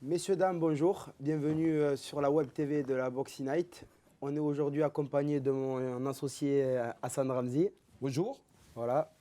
Messieurs, dames, bonjour. Bienvenue sur la web TV de la Boxing Night. On est aujourd'hui accompagné de mon associé Hassan Ramzi. Bonjour. Voilà.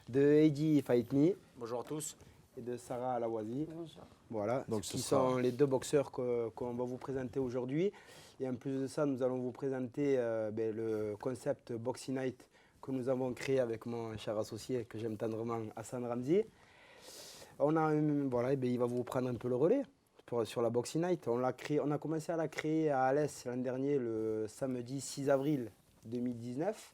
De Heidi Fight Me. Bonjour à tous. Et de Sarah Alawazi. Bonjour. Voilà. Donc, qui sont les deux boxeurs qu'on va vous présenter aujourd'hui. Et en plus de ça, nous allons vous présenter le concept Boxing Night que nous avons créé avec mon cher associé que j'aime tendrement, Hassan Ramzi. Il va vous prendre un peu le relais sur la Boxing Night. On a commencé à la créer à Alès l'an dernier, le samedi 6 avril 2019.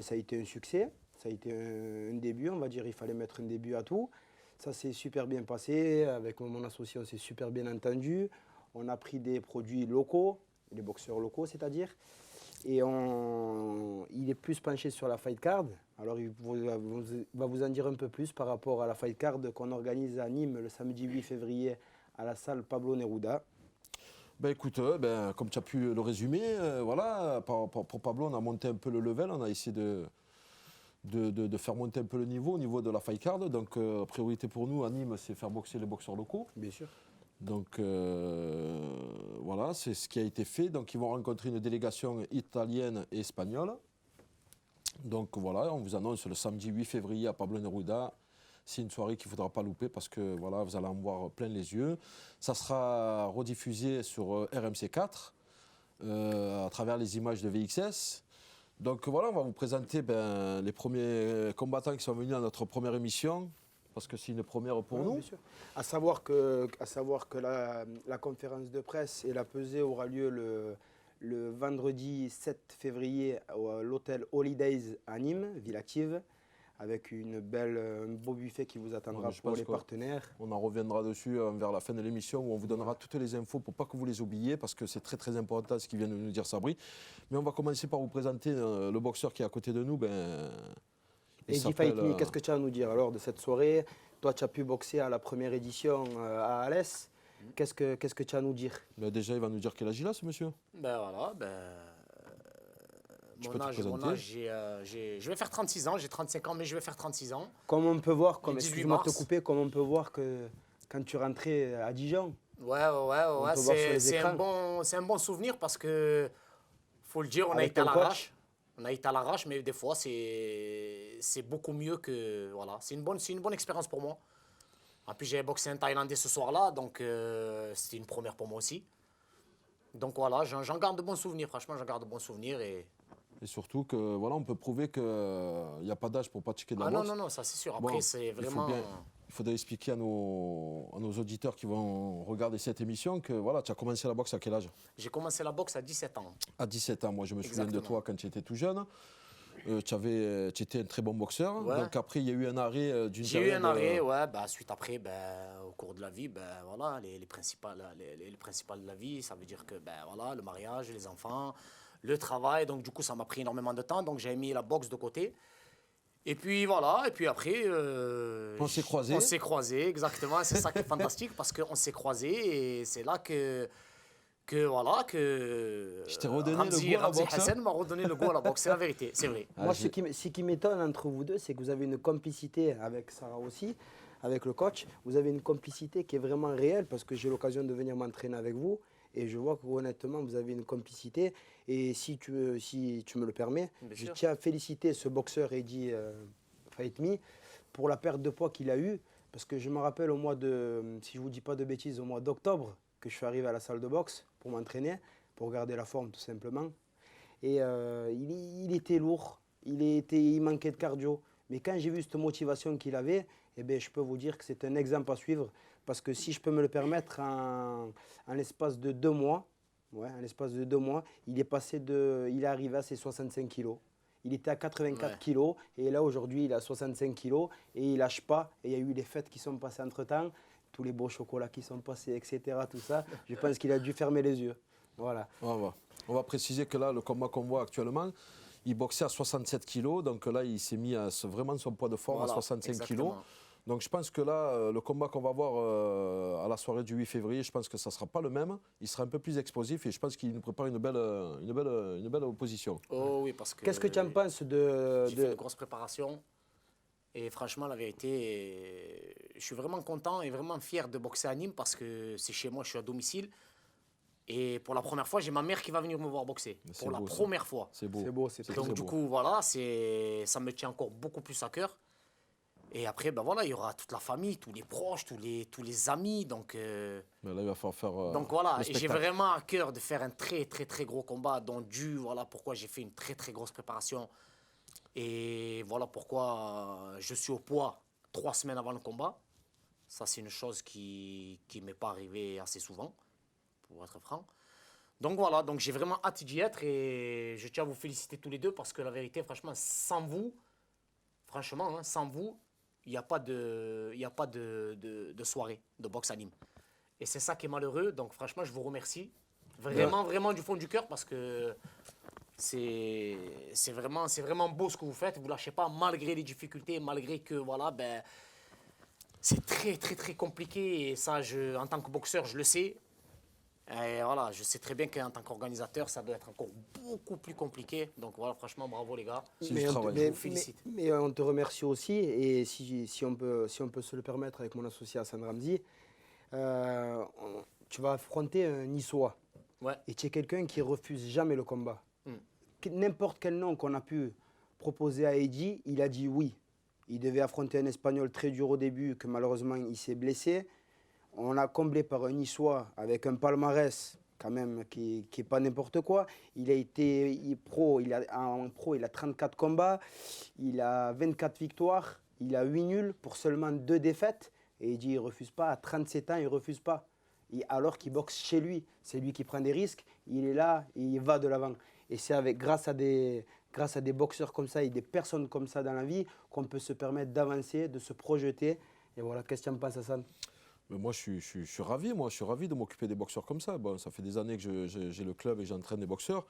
Ça a été un succès, ça a été un début, on va dire, il fallait mettre un début à tout. Ça s'est super bien passé, avec mon associé on s'est super bien entendu. On a pris des produits locaux, les boxeurs locaux c'est-à-dire, et il est plus penché sur la fight card. Alors il va vous en dire un peu plus par rapport à la fight card qu'on organise à Nîmes le samedi 8 février à la salle Pablo Neruda. Écoute, comme tu as pu le résumer, voilà, pour Pablo, on a monté un peu le level, on a essayé de faire monter un peu le niveau au niveau de la fight card. Donc, priorité pour nous à Nîmes, c'est faire boxer les boxeurs locaux. Bien sûr. Donc, voilà, c'est ce qui a été fait. Donc, ils vont rencontrer une délégation italienne et espagnole. Donc, voilà, on vous annonce le samedi 8 février à Pablo Neruda. C'est une soirée qu'il ne faudra pas louper parce que voilà, vous allez en voir plein les yeux. Ça sera rediffusé sur RMC4 à travers les images de VXS. Donc voilà, on va vous présenter les premiers combattants qui sont venus à notre première émission parce que c'est une première pour nous. Bien sûr. À savoir que la conférence de presse et la pesée aura lieu le vendredi 7 février à l'hôtel Holidays à Nîmes, ville active, avec un beau buffet qui vous attendra pour les partenaires. On en reviendra dessus vers la fin de l'émission où on vous donnera toutes les infos pour pas que vous les oubliez parce que c'est très très important ce qu'il vient de nous dire Sabri. Mais on va commencer par vous présenter le boxeur qui est à côté de nous. Heidi Fight Me, qu'est-ce que tu as à nous dire alors de cette soirée? Toi, tu as pu boxer à la première édition à Alès. Qu'est-ce que tu as à nous dire? Déjà, il va nous dire quel âge il a ce monsieur. Mon âge, je vais faire 36 ans, j'ai 35 ans, mais je vais faire 36 ans. Comme on peut voir, excuse-moi de te couper, comme on peut voir que quand tu rentrais à Dijon, c'est un bon souvenir parce que, faut le dire, on a été à l'arrache. On a été à l'arrache, mais des fois, c'est beaucoup mieux que... Voilà, c'est une bonne expérience pour moi. En plus, j'ai boxé un Thaïlandais ce soir-là, donc c'était une première pour moi aussi. Donc voilà, j'en garde de bons souvenirs, franchement, j'en garde de bons souvenirs. Et surtout que voilà, on peut prouver qu'il n'y a pas d'âge pour pratiquer de la boxe. Non, ça c'est sûr. Après, c'est vraiment... Il faudrait expliquer à nos auditeurs qui vont regarder cette émission que voilà, tu as commencé la boxe à quel âge? J'ai commencé la boxe à 17 ans. À 17 ans, moi je me souviens de toi quand tu étais tout jeune. Tu étais un très bon boxeur. Ouais. Donc après, il y a eu un arrêt d'une J'ai eu un arrêt, suite après, au cours de la vie, voilà, les principales de la vie, ça veut dire que voilà, le mariage, les enfants, le travail. Donc du coup, ça m'a pris énormément de temps. Donc j'ai mis la boxe de côté. Et puis voilà, et puis après... on s'est croisés. On s'est croisés, exactement. C'est ça qui est fantastique parce qu'on s'est croisés et c'est là que je t'ai redonné le goût à la boxe. Hassan m'a redonné le goût à la boxe, c'est la vérité, c'est vrai. Moi, ce qui m'étonne entre vous deux, c'est que vous avez une complicité avec Sarah aussi, avec le coach. Vous avez une complicité qui est vraiment réelle parce que j'ai l'occasion de venir m'entraîner avec vous. Et je vois que honnêtement, vous avez une complicité. Et si tu me le permets, je tiens à féliciter ce boxeur Heidi Fight Me pour la perte de poids qu'il a eue. Parce que je me rappelle au mois de, si je ne vous dis pas de bêtises, au mois d'octobre, que je suis arrivé à la salle de boxe pour m'entraîner, pour garder la forme tout simplement. Et il était lourd, il manquait de cardio. Mais quand j'ai vu cette motivation qu'il avait, je peux vous dire que c'est un exemple à suivre. Parce que si je peux me le permettre, en l'espace de 2 mois, il est arrivé à ses 65 kilos. Il était à 84 kilos et là aujourd'hui il est à 65 kilos et il lâche pas. Et il y a eu les fêtes qui sont passées entre-temps, tous les beaux chocolats qui sont passés, etc. Tout ça, je pense qu'il a dû fermer les yeux. Voilà. On va préciser que là, le combat qu'on voit actuellement, il boxait à 67 kilos, donc là il s'est mis à vraiment son poids de forme à 65 kilos. Donc je pense que là, le combat qu'on va voir à la soirée du 8 février, je pense que ça ne sera pas le même. Il sera un peu plus explosif et je pense qu'il nous prépare une belle opposition. Oh oui, parce que... Qu'est-ce que tu en penses J'ai fait une grosse préparation. Et franchement, la vérité, je suis vraiment content et vraiment fier de boxer à Nîmes parce que c'est chez moi, je suis à domicile. Et pour la première fois, j'ai ma mère qui va venir me voir boxer. Pour la première fois. C'est beau. C'est beau, c'est très Donc beau. du coup, voilà, ça me tient encore beaucoup plus à cœur. Et après, ben voilà, il y aura toute la famille, tous les proches, tous les amis. Donc, Mais là, il va falloir faire. donc voilà, le et j'ai spectacle. vraiment à cœur de faire un très très très gros combat. Donc voilà pourquoi j'ai fait une très très grosse préparation. Et voilà pourquoi je suis au poids 3 semaines avant le combat. Ça, c'est une chose qui ne m'est pas arrivée assez souvent, pour être franc. Donc voilà, donc j'ai vraiment hâte d'y être et je tiens à vous féliciter tous les deux parce que la vérité, franchement, sans vous, franchement, hein, sans vous, il n'y a pas de soirée de boxe à Nîmes. Et c'est ça qui est malheureux. Donc franchement, je vous remercie vraiment, vraiment du fond du cœur parce que c'est vraiment beau ce que vous faites. Vous ne lâchez pas malgré les difficultés, malgré que voilà, ben, c'est très, très, très compliqué. Et ça, en tant que boxeur, je le sais. Et voilà, je sais très bien qu'en tant qu'organisateur, ça doit être encore beaucoup plus compliqué. Donc voilà, franchement, bravo les gars. C'est du travail. Je vous félicite. Mais on te remercie aussi, et si on peut se le permettre avec mon associé Hassan Ramzi, tu vas affronter un Niçois. Ouais. Et tu es quelqu'un qui refuse jamais le combat. N'importe quel nom qu'on a pu proposer à Eddie, il a dit oui. Il devait affronter un Espagnol très dur au début, que malheureusement il s'est blessé. On a comblé par un Niçois avec un palmarès quand même qui n'est pas n'importe quoi. Il a été pro, en pro, il a 34 combats, il a 24 victoires, il a 8 nuls pour seulement 2 défaites. Et il dit il ne refuse pas, à 37 ans, il ne refuse pas. Alors qu'il boxe chez lui, c'est lui qui prend des risques, il est là, il va de l'avant. Et c'est grâce à des boxeurs comme ça et des personnes comme ça dans la vie qu'on peut se permettre d'avancer, de se projeter. Et voilà, qu'est-ce que tu en penses, Hassan ? Mais moi, je suis ravi. Moi, je suis ravi de m'occuper des boxeurs comme ça. Bon, ça fait des années que j'ai le club et j'entraîne des boxeurs.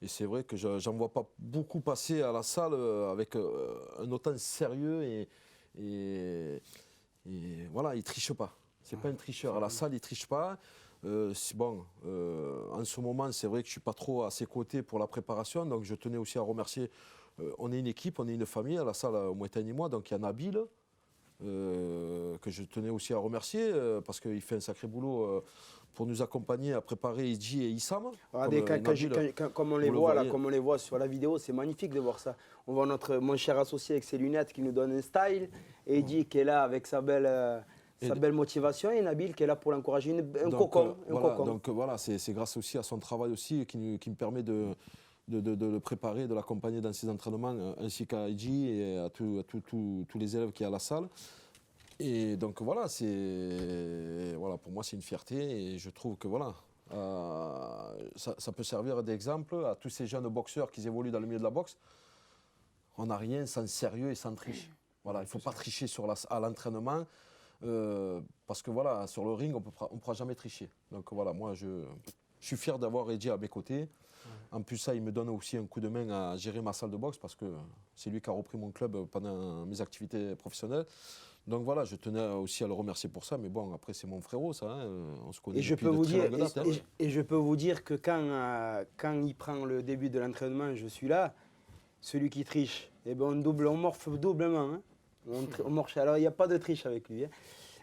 Et c'est vrai que j'en vois pas beaucoup passer à la salle avec un autant sérieux et voilà, il triche pas. C'est pas un tricheur. À la salle, il triche pas. En ce moment, c'est vrai que je suis pas trop à ses côtés pour la préparation. Donc, je tenais aussi à remercier. On est une équipe, on est une famille à la salle Muay Thai Nîmois. Donc, il y a Nabil. Que je tenais aussi à remercier parce qu'il fait un sacré boulot pour nous accompagner à préparer Idji et Issam. Regardez, comme on les voit là, comme on les voit sur la vidéo, c'est magnifique de voir ça. On voit mon cher associé avec ses lunettes qui nous donne un style, et Idji qui est là avec sa belle motivation, et Nabil qui est là pour l'encourager, un cocon. Donc voilà, c'est grâce aussi à son travail aussi qui me permet de le préparer, de l'accompagner dans ses entraînements, ainsi qu'à Idji et à tous les élèves qui sont à la salle. Et donc voilà, pour moi c'est une fierté et je trouve que voilà, ça peut servir d'exemple à tous ces jeunes boxeurs qui évoluent dans le milieu de la boxe. On n'a rien sans sérieux et sans triche. Voilà, il ne faut pas tricher à l'entraînement parce que voilà, sur le ring on ne pourra jamais tricher. Donc voilà, moi je suis fier d'avoir Idji à mes côtés. En plus, ça, il me donne aussi un coup de main à gérer ma salle de boxe parce que c'est lui qui a repris mon club pendant mes activités professionnelles. Donc voilà, je tenais aussi à le remercier pour ça. Mais bon, après, c'est mon frérot, ça. Hein. On se connaît depuis de très longue date. Et je peux vous dire que quand il prend le début de l'entraînement, je suis là. Celui qui triche, eh ben on morphe doublement. Hein. On morche. Alors, il n'y a pas de triche avec lui. Hein.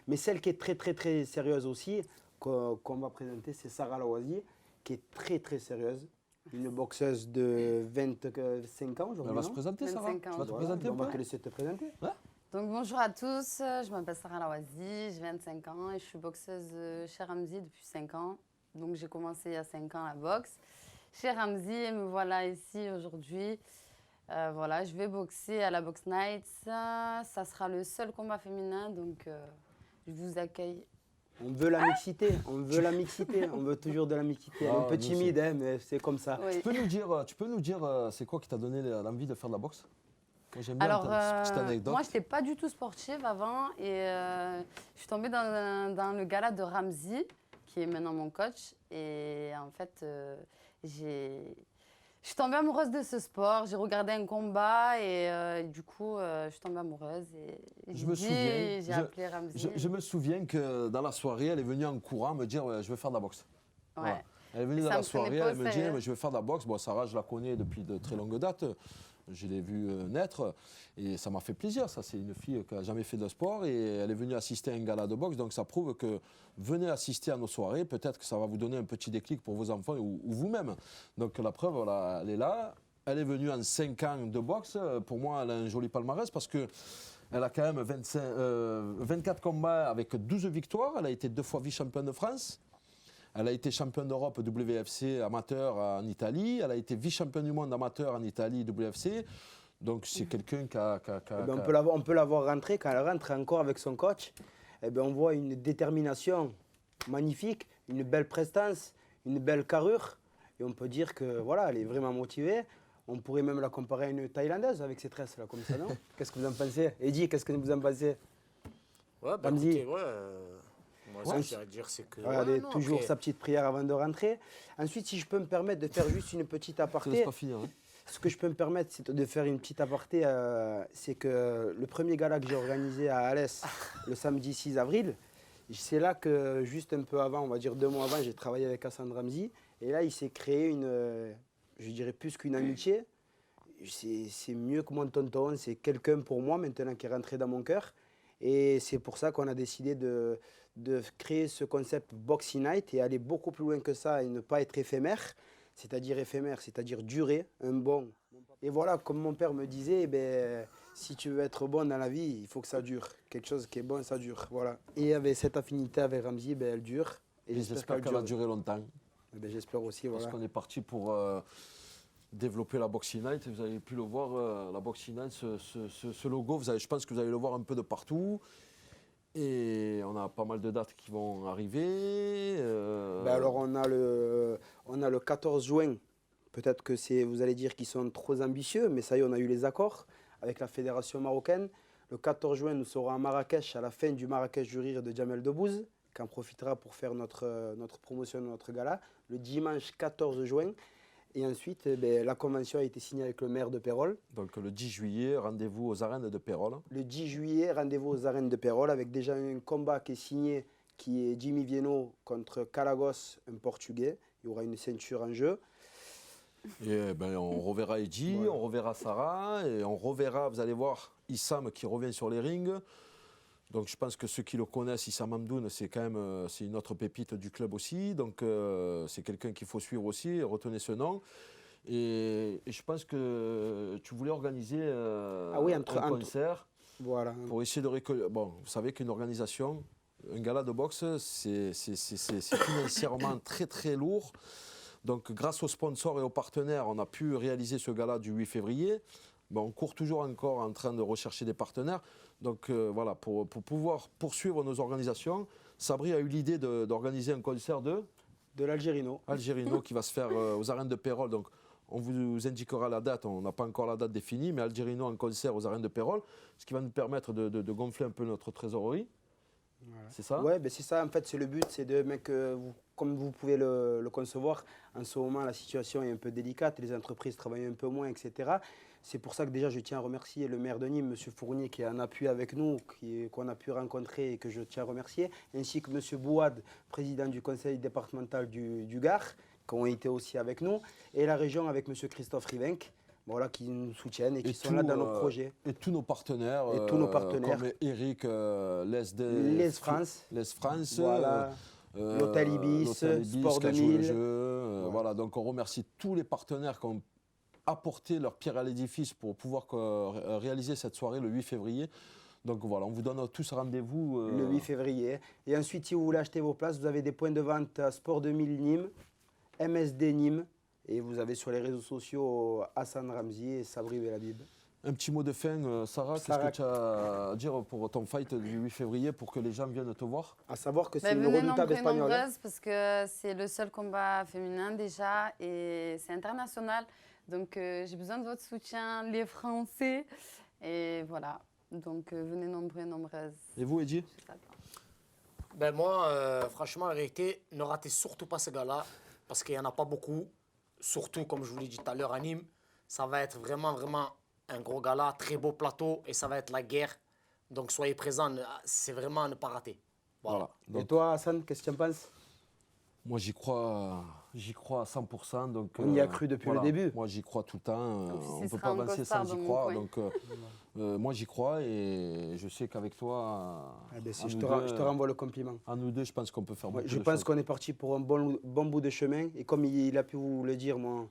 Mais celle qui est très, très, très sérieuse aussi, qu'on va présenter, c'est Sarah Lawazi, qui est très, très sérieuse. Une boxeuse de 25 ans aujourd'hui. Elle va se présenter, Sarah. Tu vas te présenter. On va te laisser te présenter. Ouais. Donc bonjour à tous, je m'appelle Sarah Lawazi, j'ai 25 ans et je suis boxeuse chez Ramzi depuis 5 ans. Donc j'ai commencé il y a 5 ans la boxe chez Ramzi et me voilà ici aujourd'hui. Voilà, je vais boxer à la Box Night. Ça sera le seul combat féminin, donc je vous accueille. On veut la mixité, on veut toujours de la mixité. Un peu timide, hein, mais c'est comme ça. Oui. Tu peux nous dire c'est quoi qui t'a donné l'envie de faire de la boxe? Moi, j'aime bien petite anecdote. Moi, je n'étais pas du tout sportive avant et je suis tombée dans le gala de Ramzi, qui est maintenant mon coach. Et en fait, je suis tombée amoureuse de ce sport. J'ai regardé un combat et du coup, je suis tombée amoureuse. Et j'ai appelé Ramzi. Je me souviens que dans la soirée, elle est venue en courant me dire je veux faire de la boxe. Ouais. Voilà. Elle est venue dans la soirée, elle me dit je veux faire de la boxe. Bon, Sarah, je la connais depuis de très longues dates. je l'ai vue naître et ça m'a fait plaisir. Ça, c'est une fille qui n'a jamais fait de sport et elle est venue assister à un gala de boxe. Donc ça prouve que venez assister à nos soirées. Peut-être que ça va vous donner un petit déclic pour vos enfants ou vous-même. Donc la preuve, voilà, elle est là. Elle est venue en 5 ans de boxe. Pour moi, elle a un joli palmarès parce que elle a quand même 24 combats avec 12 victoires. Elle a été 2 fois vice-championne de France. Elle a été championne d'Europe WFC amateur en Italie. Elle a été vice-championne du monde amateur en Italie WFC. Donc c'est quelqu'un qui a... On peut la voir rentrer. Quand elle rentre encore avec son coach, eh bien, on voit une détermination magnifique, une belle prestance, une belle carrure. Et on peut dire que voilà, elle est vraiment motivée. On pourrait même la comparer à une Thaïlandaise avec ses tresses là, comme ça, non? Qu'est-ce que vous en pensez? Eddie, qu'est-ce que vous en pensez? Ouais, bah écoutez, moi, ce que j'ai à dire, c'est que... Regardez, toujours sa petite prière avant de rentrer. Ensuite, si je peux me permettre de faire juste une petite aparté... pas finir, hein. Ce que je peux me permettre, c'est de faire une petite aparté. C'est que le premier gala que j'ai organisé à Alès, le samedi 6 avril, c'est là que, juste un peu avant, on va dire 2 mois avant, j'ai travaillé avec Hassan Ramzi. Et là, il s'est créé une... je dirais plus qu'une amitié, c'est mieux que mon tonton, c'est quelqu'un pour moi maintenant qui est rentré dans mon cœur. Et c'est pour ça qu'on a décidé de créer ce concept Boxing Night et aller beaucoup plus loin que ça et ne pas être éphémère, c'est-à-dire durer, un bon. Et voilà, comme mon père me disait, si tu veux être bon dans la vie, il faut que ça dure. Quelque chose qui est bon, ça dure. Voilà. Et avec cette affinité avec Ramzi, elle dure. Et j'espère qu'elle va durer longtemps. J'espère aussi, voilà. Parce qu'on est parti pour développer la Boxing Night. Vous avez pu le voir, la Boxing Night, ce logo, je pense que vous allez le voir un peu de partout. Et on a pas mal de dates qui vont arriver. Alors on a le 14 juin. Peut-être que vous allez dire qu'ils sont trop ambitieux, mais ça y est, on a eu les accords avec la fédération marocaine. Le 14 juin, nous serons à Marrakech, à la fin du Marrakech du Rire de Jamel Debbouze, qui en profitera pour faire notre promotion de notre gala, le dimanche 14 juin. Et ensuite, la convention a été signée avec le maire de Pérol. Donc le 10 juillet, rendez-vous aux arènes de Pérol. Le 10 juillet, rendez-vous aux arènes de Pérol, avec déjà un combat qui est signé, qui est Jimmy Vieno contre Calagos, un Portugais. Il y aura une ceinture en jeu. Et on reverra Eddie, voilà. On reverra Sarah, et on reverra, vous allez voir, Issam qui revient sur les rings. Donc je pense que ceux qui le connaissent, Issam Hamdoun, c'est quand même c'est une autre pépite du club aussi. Donc c'est quelqu'un qu'il faut suivre aussi, retenez ce nom. Et je pense que tu voulais organiser un concert pour essayer de récolter. Bon, vous savez qu'une organisation, un gala de boxe, c'est financièrement très très lourd. Donc grâce aux sponsors et aux partenaires, on a pu réaliser ce gala du 8 février. Bon, on court toujours encore en train de rechercher des partenaires. Donc voilà, pour pouvoir poursuivre nos organisations, Sabri a eu l'idée d'organiser un concert de l'Algérino. Algérino qui va se faire aux arènes de Pérol. Donc on vous indiquera la date, on n'a pas encore la date définie, mais Algérino en concert aux arènes de Pérol, ce qui va nous permettre de gonfler un peu notre trésorerie. Voilà. C'est ça? Oui, c'est ça, en fait, c'est le but, c'est comme vous pouvez le concevoir, en ce moment, la situation est un peu délicate, les entreprises travaillent un peu moins, etc. C'est pour ça que déjà, je tiens à remercier le maire de Nîmes, M. Fournier, qui est en appui avec nous, qu'on a pu rencontrer et que je tiens à remercier, ainsi que M. Bouad, président du conseil départemental du Gard, qui ont été aussi avec nous, et la région avec M. Christophe Rivenc. Voilà, qui nous soutiennent et qui sont là dans nos projets. Et tous nos partenaires. Comme Eric, Les France. Voilà. L'Hôtel Ibis, Sport 2000. Voilà, donc on remercie tous les partenaires qui ont apporté leur pierre à l'édifice pour pouvoir réaliser cette soirée le 8 février. Donc voilà, on vous donne tous rendez-vous. Le 8 février. Et ensuite, si vous voulez acheter vos places, vous avez des points de vente à Sport 2000 Nîmes, MSD Nîmes. Et vous avez sur les réseaux sociaux Hassan Ramzi et Sabri Belhabib. Un petit mot de fin, Sarah, qu'est-ce que tu as à dire pour ton fight du 8 février pour que les gens viennent te voir? À savoir que c'est une redoutable espagnole. Parce que c'est le seul combat féminin déjà et c'est international. Donc j'ai besoin de votre soutien, les Français. Et voilà, donc venez nombreux, nombreuses. Et vous, Eddie? Moi, franchement, la vérité, ne ratez surtout pas ce gars-là parce qu'il n'y en a pas beaucoup. Surtout, comme je vous l'ai dit tout à l'heure, à Nîmes, ça va être vraiment, vraiment un gros gala, très beau plateau et ça va être la guerre. Donc, soyez présents, c'est vraiment à ne pas rater. Voilà. Et toi, Hassan, qu'est-ce que tu en penses? Moi, j'y crois à 100%. Donc, on y a cru depuis le début. Moi, j'y crois tout le temps. On ne peut pas avancer sans y croire. Donc, moi, j'y crois et je sais qu'avec toi, je te renvoie le compliment. À nous deux, je pense qu'on peut faire beaucoup de choses. Je pense qu'on est parti pour un bon bout de chemin. Et comme il a pu vous le dire, mon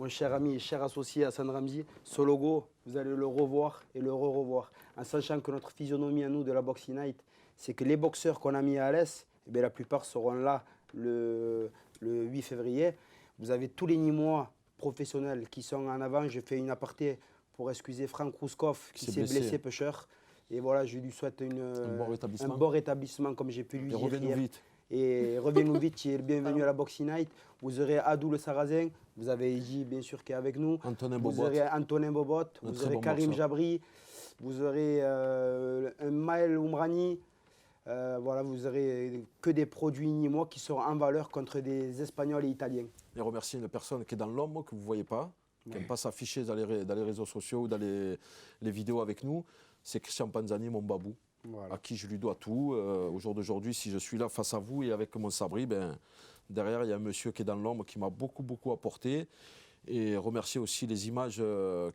cher ami et cher associé Hassan Ramzy, ce logo, vous allez le revoir et le revoir. En sachant que notre physionomie à nous de la Box Unite, c'est que les boxeurs qu'on a mis à l'Est, la plupart seront là le 8 février. Vous avez tous les Nîmois professionnels qui sont en avant. J'ai fait une aparté pour excuser Franck Rouskov qui s'est blessé pêcheur. Et voilà, je lui souhaite un bon rétablissement comme j'ai pu lui dire hier. Vite. Et revenez-nous vite, il est le bienvenu à la Box Unite. Vous aurez Adou le Sarrazin, vous avez Eji bien sûr qui est avec nous. Vous aurez Antonin Bobot, vous aurez Karim Jabri, vous aurez un Maël Oumrani. Voilà, vous aurez que des produits nîmois qui seront en valeur contre des Espagnols et Italiens. Et remercier une personne qui est dans l'ombre, que vous ne voyez pas, qui n'aime pas s'afficher dans les réseaux sociaux ou dans les vidéos avec nous. C'est Christian Panzani, mon babou, à qui je lui dois tout. Au jour d'aujourd'hui, si je suis là face à vous et avec mon sabri, derrière, il y a un monsieur qui est dans l'ombre qui m'a beaucoup apporté. Et remercier aussi les images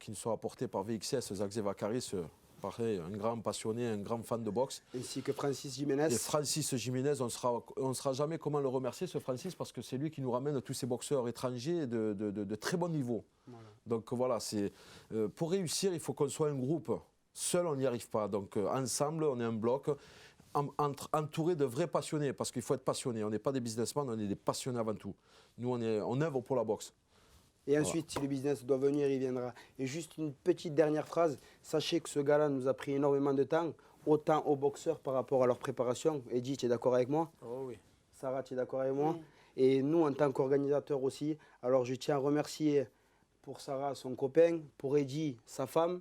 qui nous sont apportées par VXS, Zach Zevakaris, pareil, un grand passionné, un grand fan de boxe. Ainsi que Francis Jiménez. Et Francis Jiménez, on ne saura jamais comment le remercier, ce Francis, parce que c'est lui qui nous ramène tous ces boxeurs étrangers de très bon niveau. Voilà. Donc voilà, pour réussir, il faut qu'on soit un groupe. Seul, on n'y arrive pas. Donc ensemble, on est un bloc entouré de vrais passionnés, parce qu'il faut être passionné. On n'est pas des businessmen, on est des passionnés avant tout. Nous, on œuvre pour la boxe. Et ensuite, si le business doit venir, il viendra. Et juste une petite dernière phrase. Sachez que ce gars-là nous a pris énormément de temps, autant aux boxeurs par rapport à leur préparation. Eddy, tu es d'accord avec moi? Oh oui. Sarah, tu es d'accord avec moi? Oui. Et nous, en tant qu'organisateurs aussi. Alors, je tiens à remercier pour Sarah, son copain, pour Eddy, sa femme,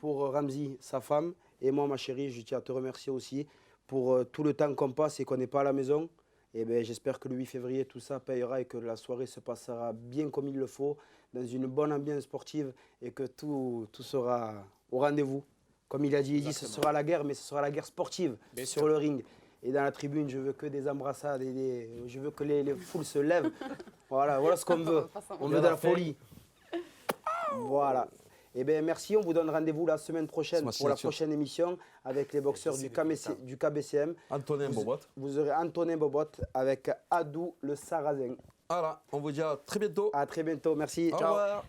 pour Ramzy, sa femme. Et moi, ma chérie, je tiens à te remercier aussi pour tout le temps qu'on passe et qu'on n'est pas à la maison. Et j'espère que le 8 février, tout ça payera et que la soirée se passera bien comme il le faut, dans une bonne ambiance sportive et que tout sera au rendez-vous. Comme il a dit, ce sera la guerre, mais ce sera la guerre sportive sur le ring. Et dans la tribune, je veux que des embrassades, je veux que les foules se lèvent. Voilà ce qu'on veut. On veut de la folie. Voilà. Eh bien, merci. On vous donne rendez-vous la semaine prochaine pour la prochaine émission avec les boxeurs du KBCM. Antonin Bobot. Vous aurez Antonin Bobot avec Adou le Sarrazin. Voilà, on vous dit à très bientôt. À très bientôt. Merci. Au Ciao. revoir.